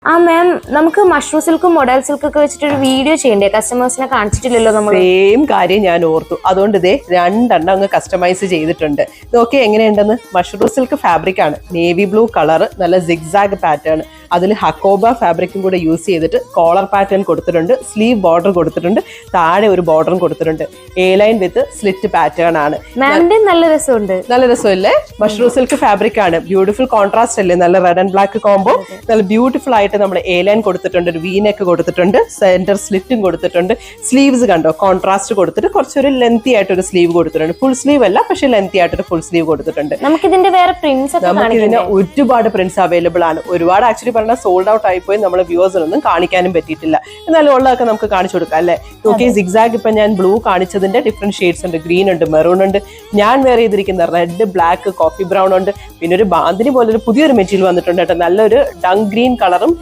മാം, നമുക്ക് mushroom സിൽക്കും modal സിൽക്കും ഒക്കെ വെച്ചിട്ട് ഒരു വീഡിയോ ചെയ്യണ്ടേ? കസ്റ്റമേഴ്സിനെ കാണിച്ചിട്ടില്ലല്ലോ നമ്മൾ. സെയിം കാര്യം ഞാൻ ഓർത്തു. അതുകൊണ്ട് ഇതേ 2 അങ്ങ് കസ്റ്റമൈസ് ചെയ്തിട്ടുണ്ട്. നോക്കി എങ്ങനെയുണ്ടെന്ന്. മഷ്റൂം സിൽക്ക് ഫാബ്രിക് ആണ്, നേവി ബ്ലൂ കളർ, നല്ല സിഗ്സാഗ് പാറ്റേൺ. അതിൽ ഹക്കോബ ഫാബ്രിക്കും കൂടെ യൂസ് ചെയ്തിട്ട് കോളർ പാറ്റേൺ കൊടുത്തിട്ടുണ്ട്, സ്ലീവ് ബോർഡർ കൊടുത്തിട്ടുണ്ട്, താഴെ ഒരു ബോർഡറും കൊടുത്തിട്ടുണ്ട്. A line with slit pattern ആണ്. മാമിന്റെ നല്ല രസമുണ്ട്. നല്ല രസമല്ലേ? മഷ്റൂം സിൽക്ക് ഫാബ്രിക് ആണ്, ബ്യൂട്ടിഫുൾ കോൺട്രാസ്റ്റ് അല്ലേ? നല്ല റെഡ് ആൻഡ് ബ്ലാക്ക് കോംബോ. നല്ല ബ്യൂട്ടിഫുൾ ആയിട്ട് നമ്മൾ എ ലൈൻ കൊടുത്തിട്ടുണ്ട്, ഒരു വീനെക്ക് കൊടുത്തിട്ടുണ്ട്, സെന്റർ സ്ലിറ്റും കൊടുത്തിട്ടുണ്ട്. സ്ലീവ്സ് കണ്ടോ, കോൺട്രാസ്റ്റ് കൊടുത്തിട്ട് കുറച്ചൊരു ലെങ്തി ആയിട്ട് ഒരു സ്ലീവ് കൊടുത്തിട്ടുണ്ട്. ഫുൾ സ്ലീവ് അല്ല, പക്ഷെ ലെങ്തി ആയിട്ടൊരു ഫുൾ സ്ലീവ് കൊടുത്തിട്ടുണ്ട്. നമുക്കിതിന്റെ വേറെ പ്രിന്റ്സ് നമുക്കിതിന് ഒരുപാട് പ്രിന്റ്സ് അവൈലബിൾ ആണ്. ഒരുപാട് ആക്ച്വലി പറഞ്ഞാൽ സോൾഡ് ഔട്ട് ആയിപ്പോയി, നമ്മൾ വ്യൂവേഴ്സിനൊന്നും കാണിക്കാനും പറ്റിയിട്ടില്ല. എന്നാലും ഉള്ളതൊക്കെ നമുക്ക് കാണിച്ചു കൊടുക്കാം അല്ലേ? നോക്കി സിഗ്സാഗ് ഇപ്പൊ ഞാൻ ബ്ലൂ കാണിച്ചതിന്റെ ഡിഫറെന്റ് ഷെയ്ഡ്സ് ഉണ്ട്. ഗ്രീൻ ഉണ്ട്, മെറൂൺ ഉണ്ട്, ഞാൻ വേറെ ചെയ്തിരിക്കുന്ന റെഡ്, ബ്ലാക്ക്, കോഫി ബ്രൗൺ ഉണ്ട്. പിന്നെ ഒരു ബാന്തിനി പോലെ ഒരു പുതിയൊരു മെറ്റീരിയൽ വന്നിട്ടുണ്ട് കേട്ടോ, നല്ലൊരു ഡങ് ഗ്രീൻ കളറും